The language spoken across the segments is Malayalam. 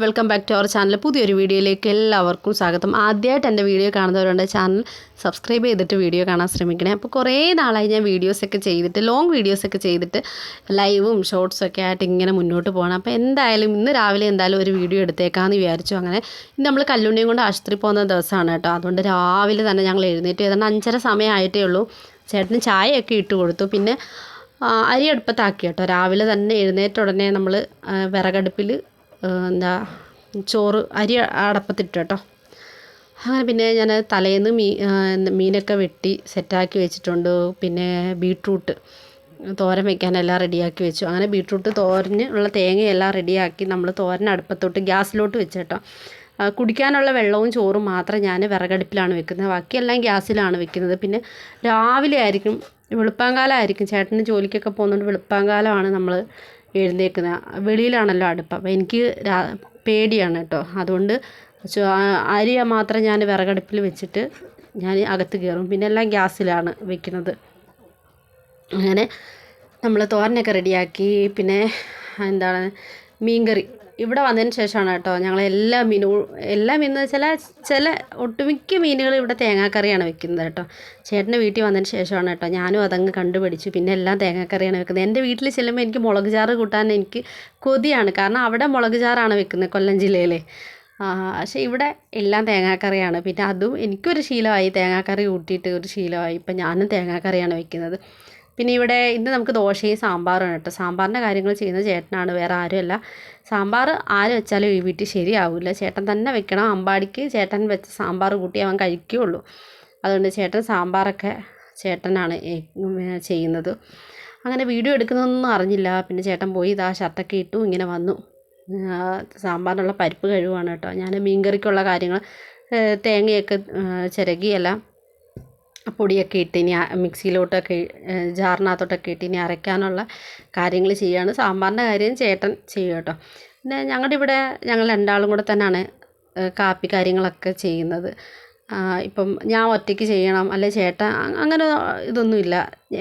Welcome back to our channel. പുതിയൊരു വീഡിയോയിലേക്ക് എല്ലാവർക്കും സ്വാഗതം. ആദ്യമായിട്ട് എൻ്റെ വീഡിയോ കാണുന്നവരുണ്ട് ചാനൽ സബ്സ്ക്രൈബ് ചെയ്തിട്ട് വീഡിയോ കാണാൻ ശ്രമിക്കണേ. അപ്പോൾ കുറേ നാളായി ഞാൻ വീഡിയോസൊക്കെ ചെയ്തിട്ട് ലോങ് വീഡിയോസൊക്കെ ചെയ്തിട്ട് ലൈവും ഷോർട്സൊക്കെ ആയിട്ട് ഇങ്ങനെ മുന്നോട്ട് പോകണം. അപ്പോൾ എന്തായാലും ഇന്ന് രാവിലെ എന്തായാലും ഒരു വീഡിയോ എടുത്തേക്കാമെന്ന് വിചാരിച്ചു. അങ്ങനെ ഇന്ന് നമ്മൾ കല്ലുണ്ണിയും കൊണ്ട് ആശുപത്രി പോകുന്ന ദിവസമാണ് കേട്ടോ. അതുകൊണ്ട് രാവിലെ തന്നെ ഞങ്ങൾ എഴുന്നേറ്റ് ഏതാണ്ട് 5:30 സമയമായിട്ടേ ഉള്ളൂ. ചേട്ടന് ചായയൊക്കെ ഇട്ട് കൊടുത്തു. പിന്നെ അരി അടുപ്പത്താക്കി കേട്ടോ. രാവിലെ തന്നെ എഴുന്നേറ്റ ഉടനെ നമ്മൾ വിറകടുപ്പിൽ ചോറ് അരി അടപ്പത്തിട്ട് കേട്ടോ. അങ്ങനെ പിന്നെ ഞാൻ തലേന്ന് മീനൊക്കെ വെട്ടി സെറ്റാക്കി വെച്ചിട്ടുണ്ട്. പിന്നെ ബീട്രൂട്ട് തോരൻ വയ്ക്കാനെല്ലാം റെഡിയാക്കി വെച്ചു. അങ്ങനെ ബീട്രൂട്ട് തോരന് ഉള്ള തേങ്ങയെല്ലാം റെഡിയാക്കി നമ്മൾ തോരൻ അടുപ്പത്തോട്ട് ഗ്യാസിലോട്ട് വെച്ച് കേട്ടോ. കുടിക്കാനുള്ള വെള്ളവും ചോറും മാത്രം ഞാൻ വിറകടുപ്പിലാണ് വെക്കുന്നത്. ബാക്കിയെല്ലാം ഗ്യാസിലാണ് വെക്കുന്നത്. പിന്നെ രാവിലെ ആയിരിക്കും, വെളുപ്പാങ്കാലമായിരിക്കും, ചേട്ടന് ജോലിക്കൊക്കെ പോകുന്നതുകൊണ്ട് വെളുപ്പാങ്കാലമാണ് നമ്മൾ എഴുന്നേൽക്കുന്നത്. വെളിയിലാണല്ലോ അടുപ്പ്. അപ്പോൾ എനിക്ക് പേടിയാണ് കേട്ടോ. അതുകൊണ്ട് അരി മാത്രം ഞാൻ വിറകടുപ്പിൽ വെച്ചിട്ട് ഞാൻ അകത്ത് കയറും. പിന്നെ എല്ലാം ഗ്യാസിലാണ് വെക്കുന്നത്. അങ്ങനെ നമ്മൾ തോരനൊക്കെ റെഡിയാക്കി. പിന്നെ മീൻകറി ഇവിടെ വന്നതിന് ശേഷമാണ് കേട്ടോ ഞങ്ങൾ എല്ലാ മീനെന്ന് വെച്ചാൽ ചില ഒട്ടുമിക്ക മീനുകൾ ഇവിടെ തേങ്ങാക്കറിയാണ് വെക്കുന്നത് കേട്ടോ. ചേട്ടൻ്റെ വീട്ടിൽ വന്നതിന് ശേഷമാണ് കേട്ടോ ഞാനും അതങ്ങ് കണ്ടുപിടിച്ചു. പിന്നെ എല്ലാം തേങ്ങാക്കറിയാണ് വെക്കുന്നത്. എൻ്റെ വീട്ടിൽ ചെല്ലുമ്പോൾ എനിക്ക് മുളക് ചാറ് കൂട്ടാൻ എനിക്ക് കൊതിയാണ്. കാരണം അവിടെ മുളക് ചാറാണ് വെക്കുന്നത്, കൊല്ലം ജില്ലയിലെ. പക്ഷേ ഇവിടെ എല്ലാം തേങ്ങാക്കറിയാണ്. പിന്നെ അതും എനിക്കൊരു ശീലമായി, തേങ്ങാക്കറി കൂട്ടിയിട്ട് ഒരു ശീലമായി. ഇപ്പം ഞാനും തേങ്ങാക്കറിയാണ് വെക്കുന്നത്. പിന്നെ ഇവിടെ ഇന്ന് നമുക്ക് ദോശയും സാമ്പാറും കേട്ടോ. സാമ്പാറിൻ്റെ കാര്യങ്ങൾ ചെയ്യുന്നത് ചേട്ടനാണ്, വേറെ ആരുമല്ല. സാമ്പാർ ആര് വെച്ചാലും ഈ വീട്ടിൽ ശരിയാവില്ല, ചേട്ടൻ തന്നെ വെക്കണം. അമ്പാടിക്ക് ചേട്ടൻ വെച്ച സാമ്പാർ കൂട്ടി അവൻ കഴിക്കുകയുള്ളൂ. അതുകൊണ്ട് ചേട്ടൻ സാമ്പാറൊക്കെ ചേട്ടനാണ് ചെയ്യുന്നത്. അങ്ങനെ വീഡിയോ എടുക്കുന്നതൊന്നും അറിഞ്ഞില്ല. പിന്നെ ചേട്ടൻ പോയി ഇതാ ഷർട്ടൊക്കെ ഇട്ടു ഇങ്ങനെ വന്നു. സാമ്പാറിനുള്ള പരിപ്പ് കഴുകുവാണ് കേട്ടോ. ഞാൻ മീൻകറിക്കുള്ള കാര്യങ്ങൾ തേങ്ങയൊക്കെ ചിരകിയെല്ലാം പൊടിയൊക്കെ ഇട്ട് ഇനി മിക്സിയിലോട്ടൊക്കെ ജാറിനകത്തോട്ടൊക്കെ ഇട്ട് ഇനി അരയ്ക്കാനുള്ള കാര്യങ്ങൾ ചെയ്യുകയാണ്. സാമ്പാറിൻ്റെ കാര്യം ചേട്ടൻ ചെയ്യും കേട്ടോ. പിന്നെ ഞങ്ങളുടെ ഇവിടെ ഞങ്ങൾ രണ്ടാളും കൂടെ തന്നെയാണ് കാപ്പി കാര്യങ്ങളൊക്കെ ചെയ്യുന്നത്. ഇപ്പം ഞാൻ ഒറ്റയ്ക്ക് ചെയ്യണം അല്ലെ ചേട്ടൻ അങ്ങനെ ഇതൊന്നുമില്ല.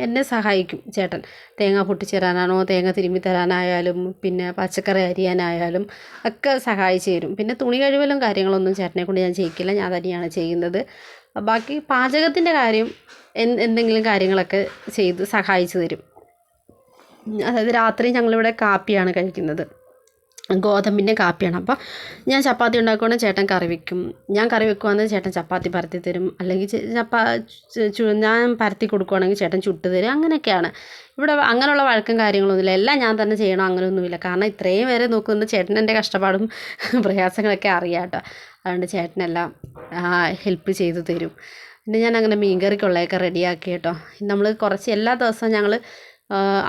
എന്നെ സഹായിക്കും ചേട്ടൻ. തേങ്ങ പൊട്ടിച്ചിടാനാണോ തേങ്ങ തിരുമ്മി തരാനായാലും പിന്നെ പച്ചക്കറി അരിയാനായാലും ഒക്കെ സഹായിച്ച് തരും. പിന്നെ തുണി കഴുകലും കാര്യങ്ങളൊന്നും ചേട്ടനെ കൊണ്ട് ഞാൻ ചെയ്യിക്കില്ല, ഞാൻ തന്നെയാണ് ചെയ്യുന്നത്. ബാക്കി പാചകത്തിൻ്റെ കാര്യം എന്തെങ്കിലും കാര്യങ്ങളൊക്കെ ചെയ്ത് സഹായിച്ചു തരും. അതായത് രാത്രി ഞങ്ങളിവിടെ കാപ്പിയാണ് കഴിക്കുന്നത്, ഗോതമ്പിൻ്റെ കാപ്പിയാണ്. അപ്പോൾ ഞാൻ ചപ്പാത്തി ഉണ്ടാക്കുകയാണെങ്കിൽ ചേട്ടൻ കറി വയ്ക്കും. ഞാൻ കറി വെക്കുകയാണെങ്കിൽ ചേട്ടൻ ചപ്പാത്തി പരത്തി തരും. അല്ലെങ്കിൽ ഞാൻ പരത്തി കൊടുക്കുകയാണെങ്കിൽ ചേട്ടൻ ചുട്ട് തരും. അങ്ങനെയൊക്കെയാണ് ഇവിടെ. അങ്ങനെയുള്ള വഴക്കും കാര്യങ്ങളൊന്നുമില്ല. എല്ലാം ഞാൻ തന്നെ ചെയ്യണം അങ്ങനെയൊന്നുമില്ല. കാരണം ഇത്രയും പേരെ നോക്കുന്നത് ചേട്ടൻ എൻ്റെ കഷ്ടപ്പാടും പ്രയാസങ്ങളൊക്കെ അറിയാം കേട്ടോ. അതുകൊണ്ട് ചേട്ടനെല്ലാം ഹെൽപ്പ് ചെയ്തു തരും. പിന്നെ ഞാൻ അങ്ങനെ മീൻകറിക്കുള്ളതൊക്കെ റെഡിയാക്കി കേട്ടോ. നമ്മൾ കുറച്ച് എല്ലാ ദിവസവും ഞങ്ങൾ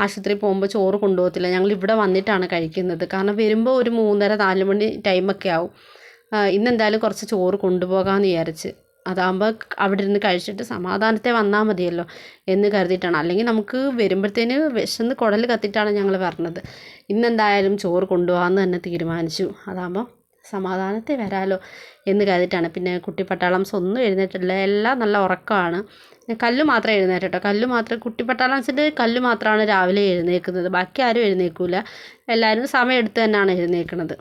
ആശുപത്രിയിൽ പോകുമ്പോൾ ചോറ് കൊണ്ടുപോകത്തില്ല, ഞങ്ങൾ ഇവിടെ വന്നിട്ടാണ് കഴിക്കുന്നത്. കാരണം വരുമ്പോൾ ഒരു 3:30-4 മണി ടൈമൊക്കെ ആവും. ഇന്നെന്തായാലും കുറച്ച് ചോറ് കൊണ്ടുപോകാമെന്ന് വിചാരിച്ച്. അതാകുമ്പോൾ അവിടെ ഇരുന്ന് കഴിച്ചിട്ട് സമാധാനത്തെ വന്നാൽ മതിയല്ലോ എന്ന് കരുതിയിട്ടാണ്. അല്ലെങ്കിൽ നമുക്ക് വരുമ്പോഴത്തേന് വിശന്ന് കുടൽ കത്തിയിട്ടാണ് ഞങ്ങൾ പറഞ്ഞത്. ഇന്നെന്തായാലും ചോറ് കൊണ്ടുപോകാമെന്ന് തന്നെ തീരുമാനിച്ചു. അതാകുമ്പോൾ സമാധാനത്തെ വരാമല്ലോ എന്ന് കരുതിയിട്ടാണ്. പിന്നെ കുട്ടി പട്ടാളംസ് ഒന്നും എഴുന്നേറ്റില്ല, എല്ലാം നല്ല ഉറക്കമാണ്. കല്ല് മാത്രമേ എഴുന്നേറ്റോ. കുട്ടി പട്ടാളംസിൻ്റെ കല്ല് മാത്രമാണ് രാവിലെ എഴുന്നേൽക്കുന്നത്, ബാക്കി ആരും എഴുന്നേൽക്കില്ല. എല്ലാവരും സമയം എടുത്ത് തന്നെയാണ് എഴുന്നേൽക്കുന്നത്.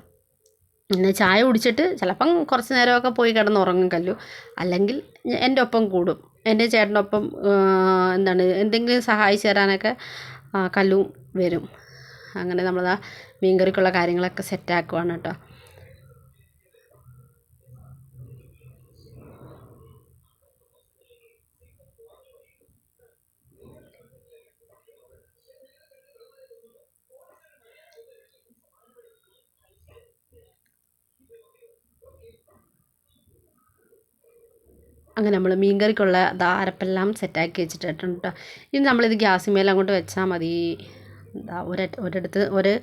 പിന്നെ ചായ കുടിച്ചിട്ട് ചിലപ്പം കുറച്ച് നേരമൊക്കെ പോയി കിടന്നുറങ്ങും കല്ലു. അല്ലെങ്കിൽ എൻ്റെ ഒപ്പം കൂടും, എൻ്റെ ചേട്ടൻ്റെ ഒപ്പം എന്തെങ്കിലും സഹായിച്ചു തരാനൊക്കെ കല്ലും വരും. അങ്ങനെ നമ്മളാ മീൻകറിക്കുള്ള കാര്യങ്ങളൊക്കെ സെറ്റാക്കുവാണ് കേട്ടോ. അങ്ങനെ നമ്മൾ മീൻകറിക്കുള്ള അരപ്പെല്ലാം സെറ്റാക്കി വെച്ചിട്ടുണ്ട് കേട്ടോ. ഇനി നമ്മളിത് ഗ്യാസിന്മേൽ അങ്ങോട്ട് വെച്ചാൽ മതി. ഒരു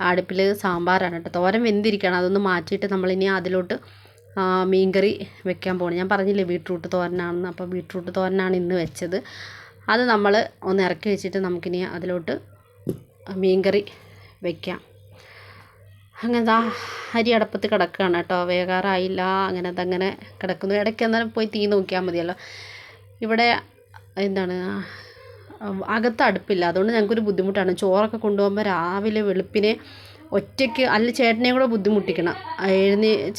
അടുപ്പിൽ സാമ്പാറാണ് കേട്ടോ. തോരൻ വെന്തിരിക്കണം, അതൊന്ന് മാറ്റിയിട്ട് നമ്മളിനി അതിലോട്ട് മീൻകറി വെക്കാൻ പോകണം. ഞാൻ പറഞ്ഞില്ലേ ബീട്രൂട്ട് തോരനാണെന്ന്. അപ്പോൾ ബീട്രൂട്ട് തോരനാണ് ഇന്ന് വെച്ചത്. അത് നമ്മൾ ഒന്ന് ഇറക്കി വെച്ചിട്ട് നമുക്കിനി അതിലോട്ട് മീൻകറി വയ്ക്കാം. അങ്ങനെ അരി അടപ്പത്ത് കിടക്കുകയാണ് കേട്ടോ. വേകാറായില്ല, അതങ്ങനെ കിടക്കുന്നു. ഇടയ്ക്ക് അന്നേരം പോയി തീ നോക്കിയാൽ മതിയല്ലോ. ഇവിടെ അകത്ത് അടുപ്പില്ല, അതുകൊണ്ട് ഞങ്ങൾക്കൊരു ബുദ്ധിമുട്ടാണ്. ചോറൊക്കെ കൊണ്ടുപോകുമ്പോൾ രാവിലെ വെളുപ്പിനെ ഒറ്റയ്ക്ക് അല്ല ചേട്ടനെയും കൂടെ ബുദ്ധിമുട്ടിക്കണം,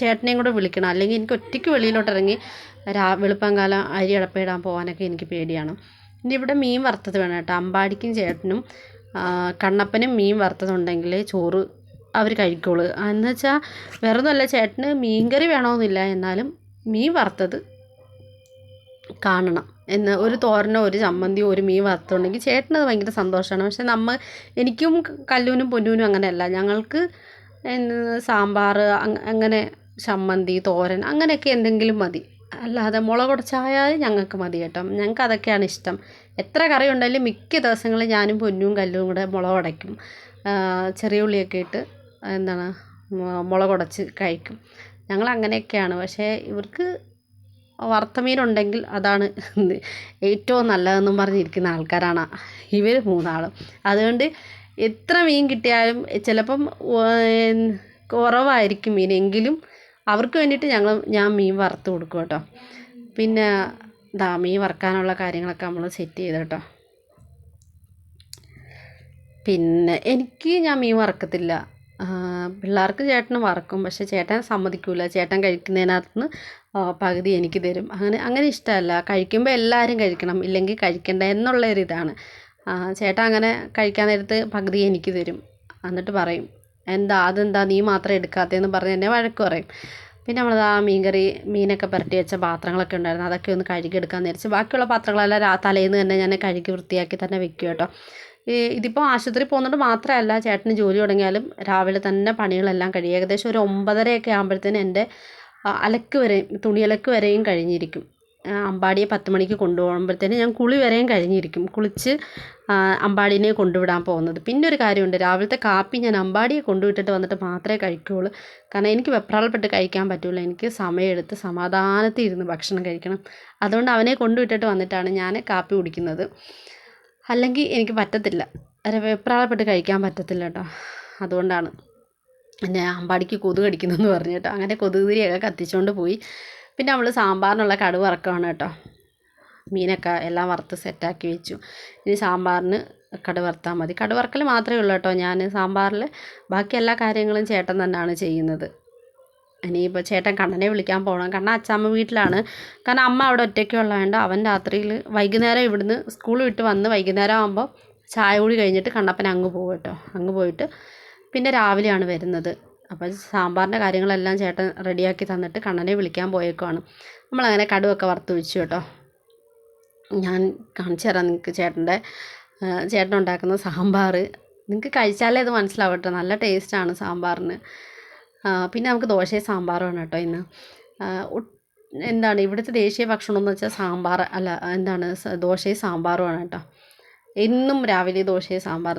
ചേട്ടനെയും കൂടെ വിളിക്കണം. അല്ലെങ്കിൽ എനിക്ക് ഒറ്റയ്ക്ക് വെളിയിലോട്ട് ഇറങ്ങി വെളുപ്പാങ്കാലം അരി അടപ്പയിടാൻ പോകാനൊക്കെ എനിക്ക് പേടിയാണ്. ഇനി ഇവിടെ മീൻ വറുത്തത് വേണം കേട്ടോ. അമ്പാടിക്കും ചേട്ടനും കണ്ണപ്പനും മീൻ വറുത്തതുണ്ടെങ്കിൽ ചോറ് അവർ കഴിക്കുള്ളൂ. എന്ന് വെച്ചാൽ വേറെ ഒന്നുമല്ല, ചേട്ടന് മീൻകറി വേണമെന്നില്ല, എന്നാലും മീൻ വറുത്തത് കാണണം എന്ന്. ഒരു തോരനോ ഒരു ചമ്മന്തിയോ ഒരു മീൻ വറുത്തുണ്ടെങ്കിൽ ചേട്ടനത് ഭയങ്കര സന്തോഷമാണ്. പക്ഷെ എനിക്കും കല്ലൂനും പൊന്നൂനും അങ്ങനെയല്ല. ഞങ്ങൾക്ക് സാമ്പാർ അങ്ങനെ ചമ്മന്തി തോരൻ അങ്ങനെയൊക്കെ എന്തെങ്കിലും മതി. അല്ലാതെ മുളകുടച്ചായാലും ഞങ്ങൾക്ക് മതി കേട്ടോ. ഞങ്ങൾക്ക് അതൊക്കെയാണ് ഇഷ്ടം. എത്ര കറി ഉണ്ടെങ്കിലും മിക്ക ദിവസങ്ങളിൽ ഞാനും പൊന്നും കല്ലും കൂടെ മുളകുടയ്ക്കും, ചെറിയ ഉള്ളിയൊക്കെ ഇട്ട് മുളകുടച്ച് കഴിക്കും. ഞങ്ങൾ അങ്ങനെയൊക്കെയാണ്. പക്ഷേ ഇവർക്ക് വറുത്ത മീനുണ്ടെങ്കിൽ അതാണ് ഏറ്റവും നല്ലതെന്നും പറഞ്ഞിരിക്കുന്ന ആൾക്കാരാണ് ഇവർ മൂന്നാളും. അതുകൊണ്ട് എത്ര മീൻ കിട്ടിയാലും ചിലപ്പം കുറവായിരിക്കും മീൻ, എങ്കിലും അവർക്ക് വേണ്ടിയിട്ട് ഞാൻ മീൻ വറുത്ത് കൊടുക്കും കേട്ടോ. പിന്നെ മീൻ വറുക്കാനുള്ള കാര്യങ്ങളൊക്കെ നമ്മൾ സെറ്റ് ചെയ്ത് കേട്ടോ. പിന്നെ ഞാൻ മീൻ വറുക്കത്തില്ല. പിള്ളേർക്ക് ചേട്ടന് വറുക്കും, പക്ഷേ ചേട്ടൻ സമ്മതിക്കില്ല. ചേട്ടൻ കഴിക്കുന്നതിനകത്തുനിന്ന് പകുതി എനിക്ക് തരും. അങ്ങനെ ഇഷ്ടമല്ല. കഴിക്കുമ്പോൾ എല്ലാവരും കഴിക്കണം, ഇല്ലെങ്കിൽ കഴിക്കണ്ട എന്നുള്ളൊരിതാണ്. ചേട്ടൻ അങ്ങനെ കഴിക്കാൻ നേരത്ത് പകുതി എനിക്ക് തരും. എന്നിട്ട് പറയും, അതെന്താ നീ മാത്രം എടുക്കാത്തതെന്ന് പറഞ്ഞ് എന്നെ വഴക്ക് പറയും. പിന്നെ നമ്മളത് മീനൊക്കെ പുരട്ടി വെച്ച പാത്രങ്ങളൊക്കെ ഉണ്ടായിരുന്നു, അതൊക്കെ ഒന്ന് കഴുകിയെടുക്കാൻ നേരിച്ച് ബാക്കിയുള്ള പാത്രങ്ങളെല്ലാം തലേന്ന് തന്നെ ഞാൻ കഴുകി വൃത്തിയാക്കി തന്നെ വെക്കും കേട്ടോ. ഇതിപ്പോൾ ആശുപത്രി പോകുന്നത് മാത്രമല്ല, ചേട്ടന് ജോലി തുടങ്ങിയാലും രാവിലെ തന്നെ പണികളെല്ലാം കഴിയും. ഏകദേശം ഒരു 9:30 ആകുമ്പോഴത്തേനും എൻ്റെ തുണി അലക്ക് വരെയും കഴിഞ്ഞിരിക്കും. അമ്പാടിയെ 10 മണിക്ക് കൊണ്ടുപോകുമ്പോഴത്തേനും ഞാൻ കുളി വരെയും കഴിഞ്ഞിരിക്കും. കുളിച്ച് അമ്പാടീനെ കൊണ്ടുവിടാൻ പോകുന്നത്. പിന്നെ ഒരു കാര്യമുണ്ട്, രാവിലത്തെ കാപ്പി ഞാൻ അമ്പാടിയെ കൊണ്ടുവിട്ടിട്ട് വന്നിട്ട് മാത്രമേ കഴിക്കുകയുള്ളൂ. കാരണം എനിക്ക് വെപ്രാളപ്പെട്ട് കഴിക്കാൻ പറ്റില്ല. എനിക്ക് സമയമെടുത്ത് സമാധാനത്തിൽ ഇരുന്ന് ഭക്ഷണം കഴിക്കണം. അതുകൊണ്ട് അവനെ കൊണ്ടുവിട്ടിട്ട് വന്നിട്ടാണ് ഞാൻ കാപ്പി കുടിക്കുന്നത്. അല്ലെങ്കിൽ എനിക്ക് പറ്റത്തില്ല, വെപ്രാളപ്പെട്ട് കഴിക്കാൻ പറ്റത്തില്ല കേട്ടോ. അതുകൊണ്ടാണ് പിന്നെ അമ്പാടിക്ക് കൊതുക് കടിക്കുന്നതെന്ന് പറഞ്ഞു കേട്ടോ. അങ്ങനെ കൊതുക് തിരിയൊക്കെ കത്തിച്ചുകൊണ്ട് പോയി. പിന്നെ നമ്മൾ സാമ്പാറിനുള്ള കടുക് വറക്കുകയാണ് കേട്ടോ. മീനൊക്കെ എല്ലാം വറുത്ത് സെറ്റാക്കി വെച്ചു. ഇനി സാമ്പാറിന് കടുക് വറുത്താൽ മതി. കടുക് വറക്കൽ മാത്രമേ ഉള്ളൂ കേട്ടോ ഞാൻ സാമ്പാറിൽ. ബാക്കി എല്ലാ കാര്യങ്ങളും ചേട്ടൻ തന്നെയാണ് ചെയ്യുന്നത്. ഇനിയിപ്പോൾ ചേട്ടൻ കണ്ണനെ വിളിക്കാൻ പോകണം. കണ്ണൻ അച്ചാമ്മ വീട്ടിലാണ്. കാരണം അമ്മ അവിടെ ഒറ്റയ്ക്കുള്ളതുകൊണ്ട് അവൻ രാത്രിയിൽ വൈകുന്നേരം ഇവിടുന്ന് സ്കൂൾ വിട്ട് വന്ന് വൈകുന്നേരം ആകുമ്പോൾ ചായ കൂടി കഴിഞ്ഞിട്ട് കണ്ണപ്പൻ അങ്ങ് പോകും കേട്ടോ. അങ്ങ് പോയിട്ട് പിന്നെ രാവിലെയാണ് വരുന്നത്. അപ്പോൾ സാമ്പാറിൻ്റെ കാര്യങ്ങളെല്ലാം ചേട്ടൻ റെഡിയാക്കി തന്നിട്ട് കണ്ണനെ വിളിക്കാൻ പോയേക്കുവാണ്. നമ്മളങ്ങനെ കടുവൊക്കെ വറുത്ത് വെച്ചു കേട്ടോ. ഞാൻ കാണിച്ചു തരാം നിങ്ങൾക്ക് ചേട്ടൻ ഉണ്ടാക്കുന്ന സാമ്പാർ. നിങ്ങൾക്ക് കഴിച്ചാലേ ഇത് മനസ്സിലാവും കേട്ടോ. നല്ല ടേസ്റ്റാണ് സാമ്പാറിന്. പിന്നെ നമുക്ക് ദോശയും സാമ്പാറുമാണ് കേട്ടോ ഇന്ന്. ഇവിടുത്തെ ദേശീയ ഭക്ഷണം എന്ന് വെച്ചാൽ സാമ്പാർ ദോശയും സാമ്പാറുമാണ് കേട്ടോ. എന്നും രാവിലെ ദോശയും സാമ്പാർ.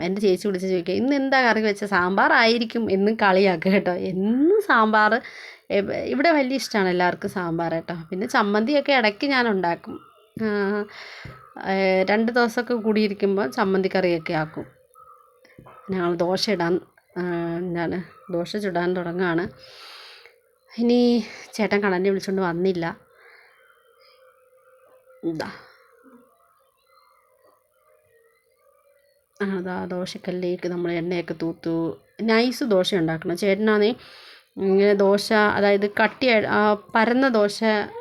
എൻ്റെ ചേച്ചി വിളിച്ച് ചോദിക്കുക, ഇന്ന് എന്താ കറി വെച്ച? സാമ്പാറായിരിക്കും എന്നും കളിയാക്കുക കേട്ടോ. എന്നും സാമ്പാർ. ഇവിടെ വലിയ ഇഷ്ടമാണ് എല്ലാവർക്കും സാമ്പാർ കേട്ടോ. പിന്നെ ചമ്മന്തിയൊക്കെ ഇടയ്ക്ക് ഞാൻ ഉണ്ടാക്കും. 2 ദിവസമൊക്കെ കൂടിയിരിക്കുമ്പോൾ ചമ്മന്തി കറിയൊക്കെ ആക്കും. ഞങ്ങൾ ദോശ ചുടാൻ തുടങ്ങുകയാണ്. ഇനി ചേട്ടൻ കണ്ണനെ വിളിച്ചുകൊണ്ട് വന്നില്ല. ദോശക്കല്ലിലേക്ക് നമ്മൾ എണ്ണയൊക്കെ തൂത്തു. നൈസ് ദോശ ഉണ്ടാക്കണം. ചേട്ടനാണെങ്കിൽ ഇങ്ങനെ ദോശ, അതായത് പരന്ന ദോശ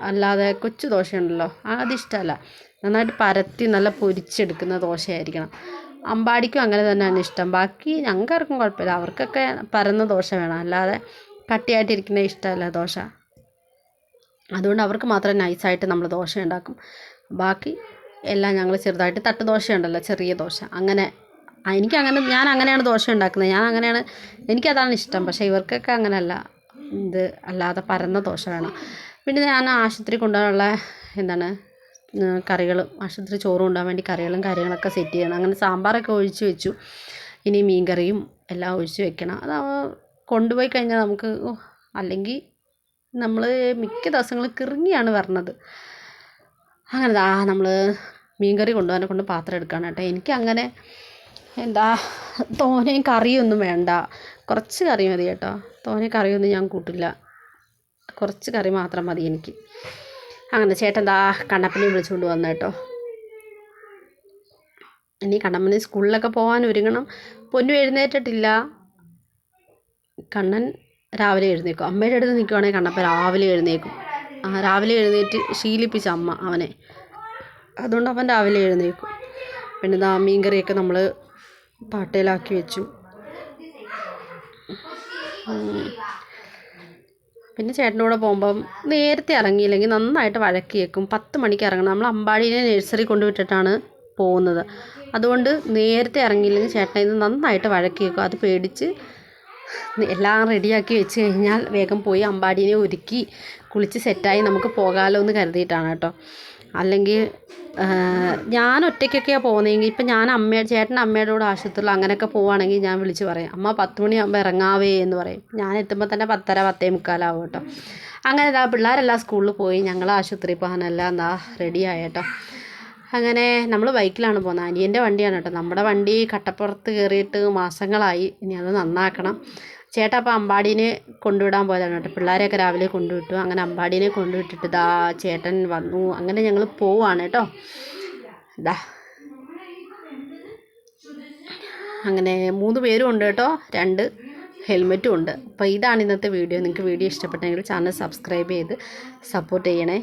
അല്ലാതെ കൊച്ചു ദോശ ഉണ്ടല്ലോ, അതിഷ്ടമല്ല. നന്നായിട്ട് പരത്തി നല്ല പൊരിച്ചെടുക്കുന്ന ദോശയായിരിക്കണം. അമ്പാടിക്കും അങ്ങനെ തന്നെയാണ് ഇഷ്ടം. ബാക്കി ഞങ്ങൾക്കാർക്കും കുഴപ്പമില്ല, അവർക്കൊക്കെ പരന്ന ദോശ വേണം, അല്ലാതെ കട്ടിയായിട്ടിരിക്കുന്ന ഇഷ്ടമല്ല ദോശ. അതുകൊണ്ട് അവർക്ക് മാത്രം നൈസായിട്ട് നമ്മൾ ദോശ ഉണ്ടാക്കും. ബാക്കി എല്ലാം ഞങ്ങൾ ചെറുതായിട്ട് തട്ട് ദോശ ഉണ്ടല്ലോ, ചെറിയ ദോശ, അങ്ങനെ ഞാൻ അങ്ങനെയാണ് ദോശ ഉണ്ടാക്കുന്നത്. എനിക്കതാണ് ഇഷ്ടം. പക്ഷേ ഇവർക്കൊക്കെ അങ്ങനെയല്ല, അല്ലാതെ പരന്ന ദോശ വേണം. പിന്നെ ഞാൻ ആശുപത്രി കൊണ്ടുപോകാനുള്ള കറികൾ, ആശുപത്രി ചോറ് കൊണ്ടുപോകാൻ വേണ്ടി കാര്യങ്ങളൊക്കെ സെറ്റ് ചെയ്യണം. അങ്ങനെ സാമ്പാറൊക്കെ ഒഴിച്ച് വെച്ചു. ഇനി മീൻ കറിയും എല്ലാം ഒഴിച്ച് വെക്കണം. അത് കൊണ്ടുപോയി കഴിഞ്ഞാൽ നമുക്ക് അല്ലെങ്കിൽ നമ്മൾ മിക്ക ദിവസങ്ങളും കിറുങ്ങിയാണ് വരണത്. അങ്ങനെ നമ്മൾ മീൻ കറി കൊണ്ടുപോകാനെ കൊണ്ട് പാത്രം എടുക്കുകയാണ് കേട്ടോ. എനിക്കങ്ങനെ തോനെയും കറിയൊന്നും വേണ്ട, കുറച്ച് കറി മതി കേട്ടോ. തോനെ കറിയൊന്നും ഞാൻ കൂട്ടില്ല, കുറച്ച് കറി മാത്രം മതി എനിക്ക്. അങ്ങനെ ചേട്ടൻ കണ്ണപ്പനെ വിളിച്ചുകൊണ്ട് വന്നു കേട്ടോ. ഇനി കണ്ണപ്പന് സ്കൂളിലൊക്കെ പോകാൻ ഒരുങ്ങണം. പൊന്നു എഴുന്നേറ്റിട്ടില്ല. കണ്ണൻ രാവിലെ എഴുന്നേക്കും. അമ്മയുടെ അടുത്ത് നിൽക്കുവാണെങ്കിൽ കണ്ണപ്പ രാവിലെ എഴുന്നേക്കും. രാവിലെ എഴുന്നേറ്റ് ശീലിപ്പിച്ച അമ്മ അവനെ, അതുകൊണ്ട് അവൻ രാവിലെ എഴുന്നേക്കും. പിന്നെ ഇതാ മീൻ കറിയൊക്കെ നമ്മൾ പാട്ടയിലാക്കി വെച്ചു. പിന്നെ ചേട്ടൻ്റെ കൂടെ പോകുമ്പം നേരത്തെ ഇറങ്ങിയില്ലെങ്കിൽ നന്നായിട്ട് വഴക്ക് കേൾക്കും. 10 മണിക്ക് ഇറങ്ങണം. നമ്മൾ അമ്പാടിനെ നഴ്സറി കൊണ്ടുവിട്ടിട്ടാണ് പോകുന്നത്. അതുകൊണ്ട് നേരത്തെ ഇറങ്ങിയില്ലെങ്കിൽ ചേട്ടൻ ഇത് നന്നായിട്ട് വഴക്ക് കേൾക്കും. അത് പേടിച്ച് എല്ലാം റെഡിയാക്കി വെച്ച് കഴിഞ്ഞാൽ വേഗം പോയി അമ്പാടിനെ ഒരുക്കി കുളിച്ച് സെറ്റായി നമുക്ക് പോകാമല്ലോ എന്ന് കരുതിയിട്ടാണ് കേട്ടോ. അല്ലെങ്കിൽ ഞാൻ ഒറ്റയ്ക്കൊക്കെയാണ് പോകുന്നതെങ്കിൽ, ഇപ്പം ഞാൻ ചേട്ടൻ്റെ അമ്മയുടെ കൂടെ ആശുപത്രിയിൽ അങ്ങനെയൊക്കെ പോവുകയാണെങ്കിൽ ഞാൻ വിളിച്ച് പറയും, അമ്മ 10 മണിയാകുമ്പോൾ ഇറങ്ങാവേ എന്ന് പറയും. ഞാൻ എത്തുമ്പോൾ തന്നെ 10:30 10:45 കേട്ടോ. അങ്ങനെ ഇതാ പിള്ളേരെല്ലാം സ്കൂളിൽ പോയി, ഞങ്ങൾ ആശുപത്രിയിൽ പോകാനെല്ലാം എന്താ റെഡിയായി കേട്ടോ. അങ്ങനെ നമ്മൾ ബൈക്കിലാണ് പോകുന്നത്. അനിയൻ്റെ വണ്ടിയാണ് കേട്ടോ. നമ്മുടെ വണ്ടി കട്ടപ്പുറത്ത് കയറിയിട്ട് മാസങ്ങളായി. ഇനി അത് നന്നാക്കണം. ചേട്ടാ അപ്പോൾ അമ്പാടീനെ കൊണ്ടുവിടാൻ പോയതാണ് കേട്ടോ. പിള്ളേരെയൊക്കെ രാവിലെ കൊണ്ടുവിട്ടു. അങ്ങനെ അമ്പാടീനെ കൊണ്ടുവിട്ടിട്ട് ഇതാ ചേട്ടൻ വന്നു. അങ്ങനെ ഞങ്ങൾ പോവാണ് കേട്ടോ. ഇതാ അങ്ങനെ 3 പേരും ഉണ്ട് കേട്ടോ. 2 ഹെൽമെറ്റും ഉണ്ട്. അപ്പോൾ ഇതാണ് ഇന്നത്തെ വീഡിയോ. നിങ്ങൾക്ക് വീഡിയോ ഇഷ്ടപ്പെട്ടെങ്കിൽ ചാനൽ സബ്സ്ക്രൈബ് ചെയ്ത് സപ്പോർട്ട് ചെയ്യണേ.